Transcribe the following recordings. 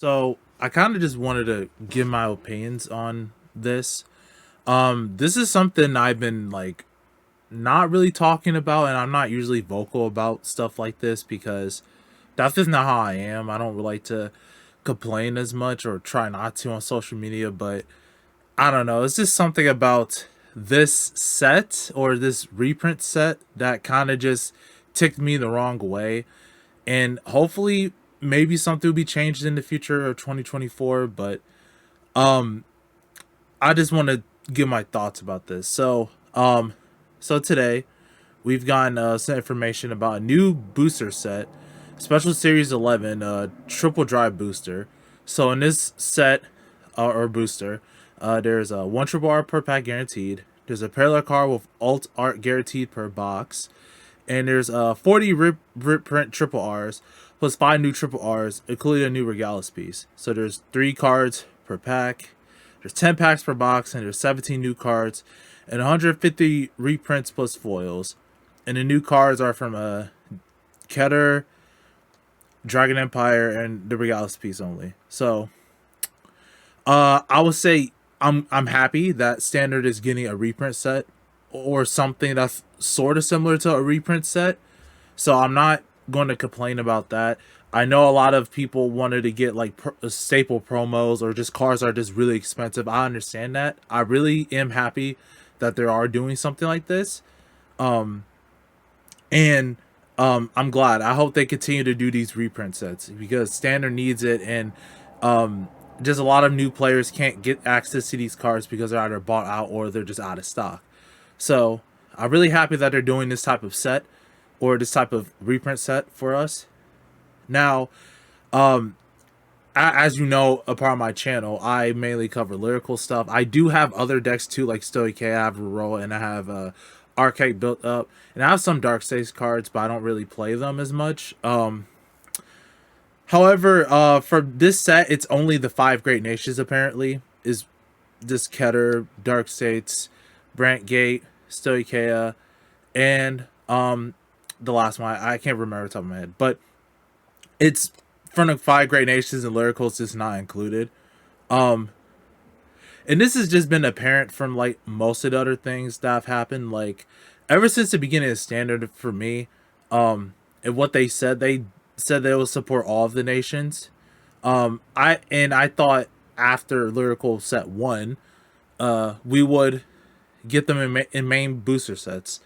So I kind of just wanted to give my opinions on this. This is something I've been like not really talking about, and I'm not usually vocal about stuff like this because that's just not how I am. I don't like to complain as much or try not to on social media, but I don't know. It's just something about this set or this reprint set that kind of just ticked me the wrong way, and hopefully maybe something will be changed in the future of 2024, but I just want to give my thoughts about this. So today we've gotten some information about a new booster set, Special Series 11, triple drive booster. So in this set or booster, there's one triple R per pack guaranteed. There's a parallel card with alt art guaranteed per box, and there's 40 rip print triple R's plus 5 new triple R's, including a new Regalis piece. So there's 3 cards per pack. There's 10 packs per box, and there's 17 new cards, and 150 reprints plus foils. And the new cards are from Keter, Dragon Empire, and the Regalis piece only. So I would say I'm happy that Standard is getting a reprint set or something that's sort of similar to a reprint set. So I'm not going to complain about that. I know a lot of people wanted to get like staple promos or just cars are just really expensive. I understand that. I really am happy that they are doing something like this. And I'm glad. I hope they continue to do these reprint sets because Standard needs it, and just a lot of new players can't get access to these cards because they're either bought out or they're just out of stock. So I'm really happy that they're doing this type of set or this type of reprint set for us. Now, as you know, a part of my channel, I mainly cover lyrical stuff. I do have other decks too, like Stoic, I have Aurora, and I have Archaic built up, and I have some Dark States cards, but I don't really play them as much. However, for this set, it's only the 5 Great Nations apparently. Is this Keter, Dark States, Brant Gate, Stoicheia, and the last one I can't remember off the top of my head, but it's from the 5 Great Nations and Lyricals just not included. Um, and this has just been apparent from like most of the other things that have happened. Like ever since the beginning of Standard for me, and what they said they will support all of the nations. I thought after Lyrical set 1, we would get them in main booster sets.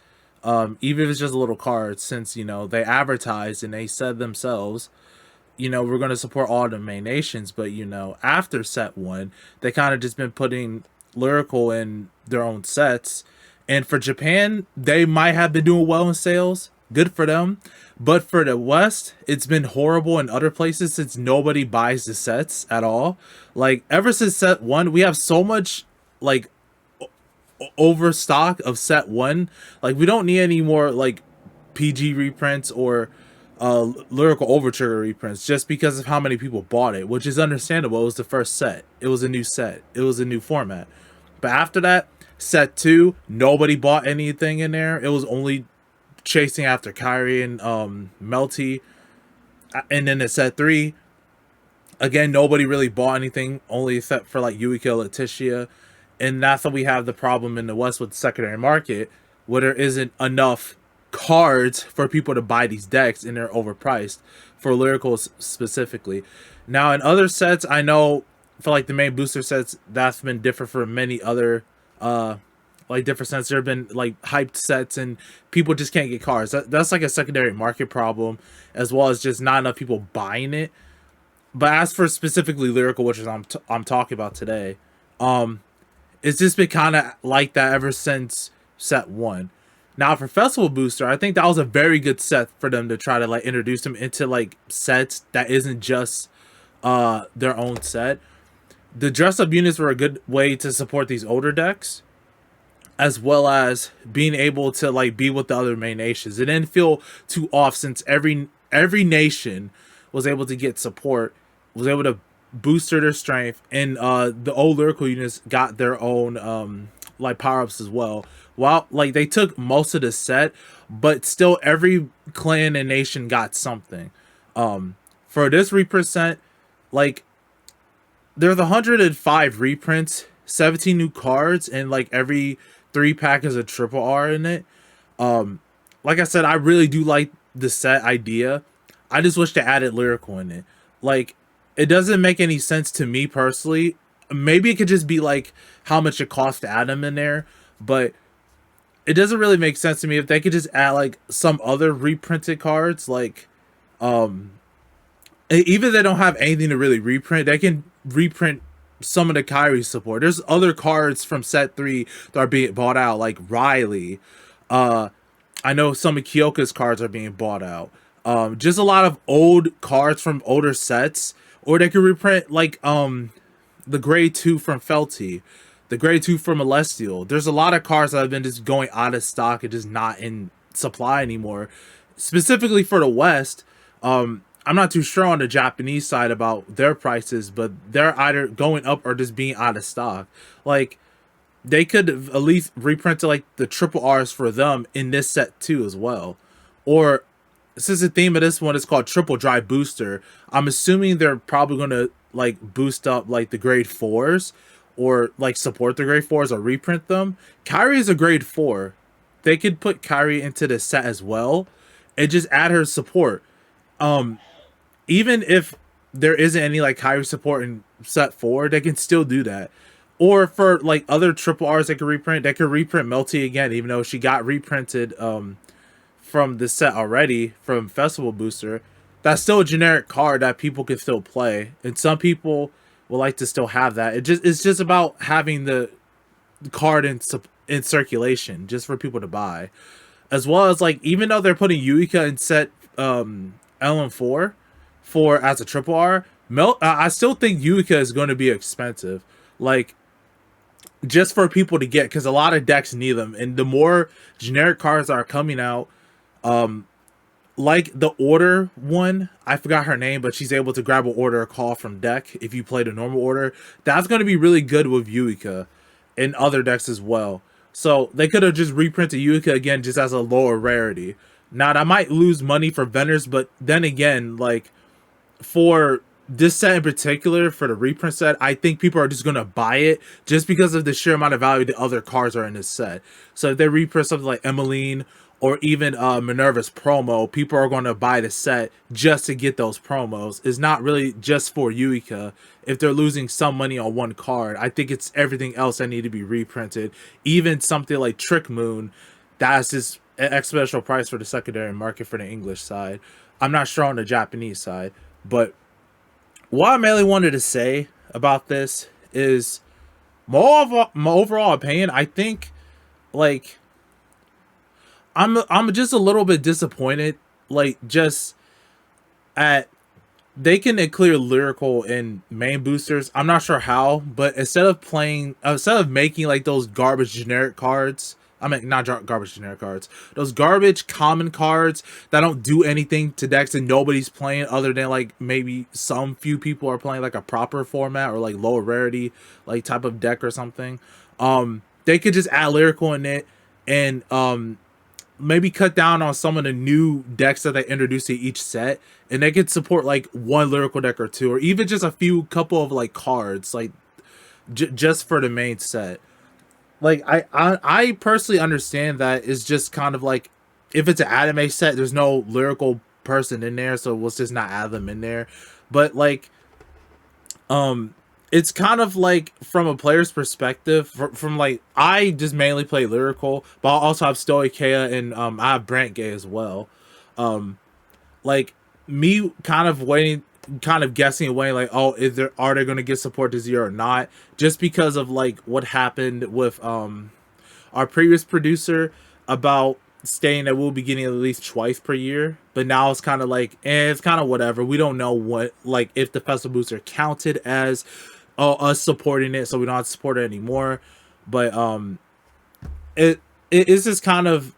Even if it's just a little card, since they advertised and they said themselves, we're going to support all the main nations. But after set 1, they kind of just been putting Lyrical in their own sets. And for Japan, they might have been doing well in sales. Good for them. But for the West, it's been horrible in other places since nobody buys the sets at all. Like ever since set 1, we have so much like overstock of set 1. Like we don't need any more like PG reprints or lyrical overture reprints just because of how many people bought it, which is understandable. It was the first set, it was a new set, it was a new format. But after that, set 2, nobody bought anything in there. It was only chasing after Kyrie and Melty. And then at set 3, again, nobody really bought anything, only except for like Yuika, Letitia. And that's why we have the problem in the West with the secondary market, where there isn't enough cards for people to buy these decks, and they're overpriced for Lyricals specifically. Now in other sets, I know for like the main booster sets, that's been different for many other like different sets. There have been like hyped sets and people just can't get cards. That's like a secondary market problem, as well as just not enough people buying it. But as for specifically Lyrical, which is I'm talking about today, it's just been kind of like that ever since set 1. Now for Festival Booster, I think that was a very good set for them to try to like introduce them into like sets that isn't just their own set. The dress up units were a good way to support these older decks, as well as being able to like be with the other main nations. It didn't feel too off since every nation was able to get support, was able to booster their strength, and the old lyrical units got their own like power-ups as well. While like they took most of the set, but still every clan and nation got something. For this represent, like there's 105 reprints, 17 new cards, and like every 3 pack is a triple R in it. Um, like I said, I really do like the set idea. I just wish they added lyrical in it. Like, it doesn't make any sense to me personally. Maybe it could just be like how much it costs to add them in there, but it doesn't really make sense to me if they could just add like some other reprinted cards. Like, um, even if they don't have anything to really reprint, they can reprint some of the Kyrie support. There's other cards from set 3 that are being bought out, like Riley. Uh, I know some of Kyoka's cards are being bought out. Just a lot of old cards from older sets, or they could reprint like the grade 2 from Felty, the grade 2 from Celestial. There's a lot of cards that have been just going out of stock and just not in supply anymore. Specifically for the West, I'm not too sure on the Japanese side about their prices, but they're either going up or just being out of stock. Like, they could at least reprint like the triple R's for them in this set too as well. Or since the theme of this one is called Triple Drive Booster, I'm assuming they're probably gonna like boost up like the grade 4s, or like support the grade 4s or reprint them. Kyrie is a grade 4. They could put Kyrie into the set as well and just add her support. Um, Even if there isn't any like Kyrie support in set 4, they can still do that. Or for like other triple R's they could reprint Melty again, even though she got reprinted from the set already from Festival Booster. That's still a generic card that people can still play, and some people will like to still have that. It's just about having the card in circulation just for people to buy, as well as like even though they're putting Yuika in set LM4 for as a triple R, I still think Yuika is going to be expensive. Like, just for people to get, because a lot of decks need them, and the more generic cards are coming out, um, like the order one, I forgot her name, but she's able to grab an order call from deck if you play the normal order. That's going to be really good with Yuika and other decks as well. So they could have just reprinted Yuika again just as a lower rarity. Now that might lose money for vendors, but then again, like for this set in particular, for the reprint set, I think people are just gonna buy it just because of the sheer amount of value the other cards are in this set. So if they reprint something like Emmeline or even Minerva's promo, people are going to buy the set just to get those promos. It's not really just for Yuika. If they're losing some money on one card, I think it's everything else that need to be reprinted. Even something like Trick Moon, that's just an exponential price for the secondary market for the English side. I'm not sure on the Japanese side, but what I mainly wanted to say about this is my overall opinion. I think like I'm just a little bit disappointed, like just at they can clear lyrical in main boosters. I'm not sure how, but instead of making like those garbage generic cards. I mean, not garbage generic cards. Those garbage common cards that don't do anything to decks and nobody's playing other than like maybe some few people are playing like a proper format or like lower rarity like type of deck or something. They could just add lyrical in it and maybe cut down on some of the new decks that they introduce to each set, and they could support like one lyrical deck or two, or even just a few couple of like cards like just for the main set. Like I personally understand that it's just kind of like if it's an anime set, there's no lyrical person in there, so let's just not add them in there. But like it's kind of like from a player's perspective, from like I just mainly play lyrical, but I also have Stoicheia and I have Brant Gay as well. Um like me kind of waiting, kind of guessing away like, oh, are they going to get support this year or not, just because of like what happened with our previous producer about saying that we'll be getting at least twice per year, but now it's kind of like it's kind of whatever. We don't know what, like, if the festival booster counted as us supporting it, so we don't have to support it anymore. But it is just kind of,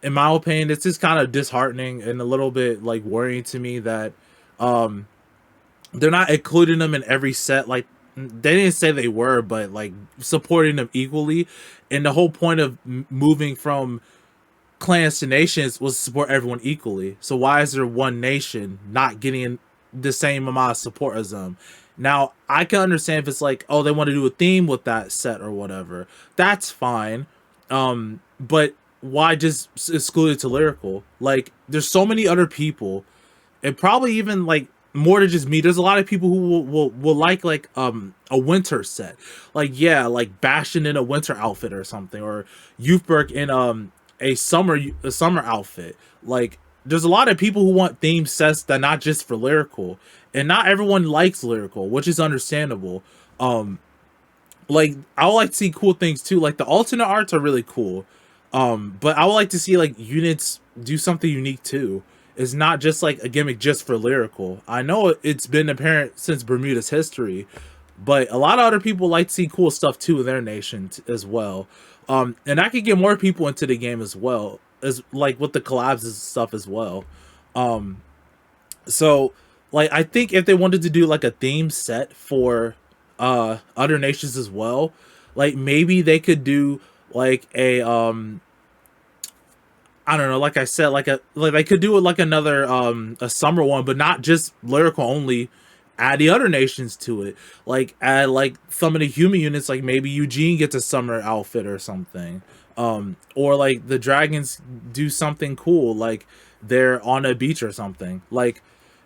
in my opinion, it's just kind of disheartening and a little bit like worrying to me that they're not including them in every set. Like, they didn't say they were, but like supporting them equally. And the whole point of moving from clans to nations was to support everyone equally. So why is there one nation not getting the same amount of support as them? Now, I can understand if it's like, oh, they want to do a theme with that set or whatever. That's fine. But why just exclude it to Lyrical? Like, there's so many other people, and probably even like more than just me. There's a lot of people who will like a winter set, like yeah, like Bastion in a winter outfit or something, or Youthberg in a summer outfit. Like there's a lot of people who want theme sets that not just for Lyrical, and not everyone likes Lyrical, which is understandable. Um, like I would like to see cool things too. Like the alternate arts are really cool. But I would like to see like units do something unique too. It's not just like a gimmick just for Lyrical. I know it's been apparent since Bermuda's history, but a lot of other people like to see cool stuff too in their nation as well. And I could get more people into the game as well, as like with the collabs and stuff as well. Um, so like I think if they wanted to do like a theme set for other nations as well, like maybe they could do like a I don't know, like I said, like they could do it like another a summer one, but not just Lyrical only. Add the other nations to it. Like add like some of the human units, like maybe Eugene gets a summer outfit or something. Or like the dragons do something cool, like they're on a beach or something. Like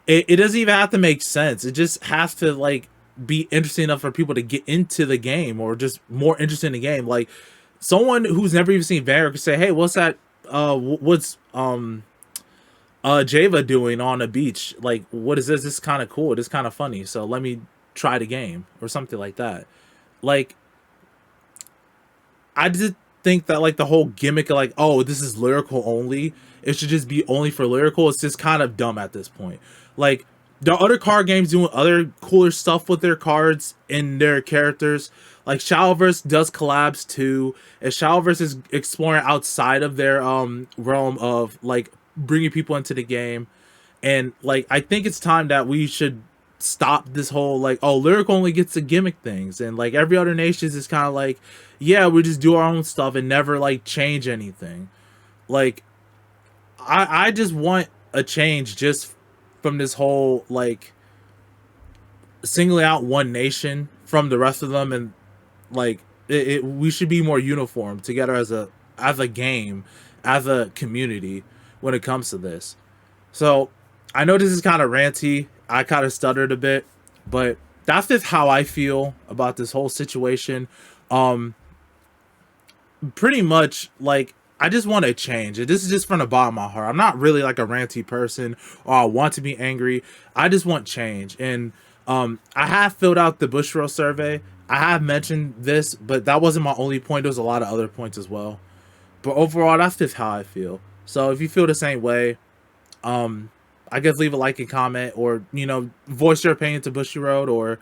it doesn't even have to make sense. It just has to like be interesting enough for people to get into the game or just more interested in the game. Like someone who's never even seen Vanguard could say, "Hey, what's that? What's Java doing on a beach? Like, what is this? This is kind of cool. This is kind of funny. So let me try the game or something like that." Like, I just think that like the whole gimmick of like, oh, this is Lyrical only. It should just be only for Lyrical. It's just kind of dumb at this point. Like, there are other card games doing other cooler stuff with their cards and their characters. Like Shadowverse does collabs too, and Shadowverse is exploring outside of their realm of like bringing people into the game. And like I think it's time that we should stop this whole like, oh, Lyrical only gets the gimmick things, and like every other nation is kind of like, yeah, we just do our own stuff and never like change anything. Like I just want a change just from this whole like singling out one nation from the rest of them, and like we should be more uniform together as a game, as a community when it comes to this. So I know this is kind of ranty. I kind of stuttered a bit, but that's just how I feel about this whole situation. Um, Pretty much like I just want to change it. This is just from the bottom of my heart. I'm not really like a ranty person or I want to be angry. I just want change. And I have filled out the Bushiroad survey. I have mentioned this, but that wasn't my only point. There's a lot of other points as well. But overall, that's just how I feel. So if you feel the same way, I guess leave a like and comment, or voice your opinion to Bushiroad, or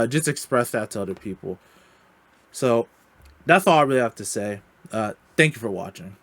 just express that to other people. So that's all I really have to say. Thank you for watching.